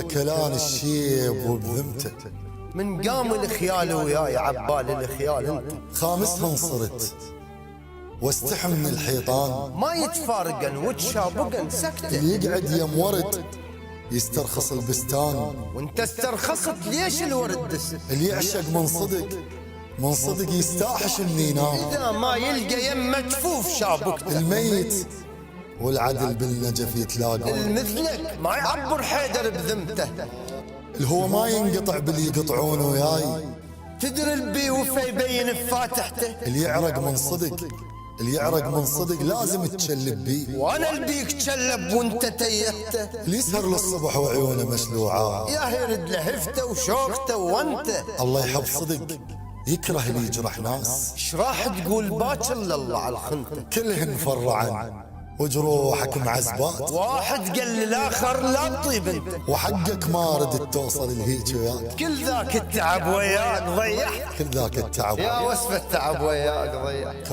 كلان الشيب وبذمته. من قام الخيال وياي عبال الخيال انت. خامسها انصرت واستحم من الحيطان، ما يتفارقن وتشابقن سكته. اللي يقعد يم ورد يسترخص البستان، وانت استرخصت ليش الورد دست؟ اللي يعشق من صدق يستاحش من ينام. اذا ما يلقى يم مجفوف شابكته. الميت والعدل بالنجف يتلاقى، المثلك ما يعبر حيدر بذمته. الهو ما ينقطع باللي يقطعونه وياي. تدري البي وفي يبين بفاتحته. اللي يعرق من صدق لازم تشلب بيه، وانا البيك تشلب وانت تيهته. اللي يسهر للصبح وعيونه مشلوعات، يا يرد لهفته وشوقته وانت. الله يحب صدق يكره اللي يجرح ناس. ايش راح تقول باكر لله على الخنته؟ كلهن فرعن وجروحك معزبات، واحد قال للاخر لا تطيب انت. وحقك ما ردت توصل لهيك وياك. كل ذاك التعب وياك ضيعت. كل ذاك التعب يا وصف التعب وياك ضيعت.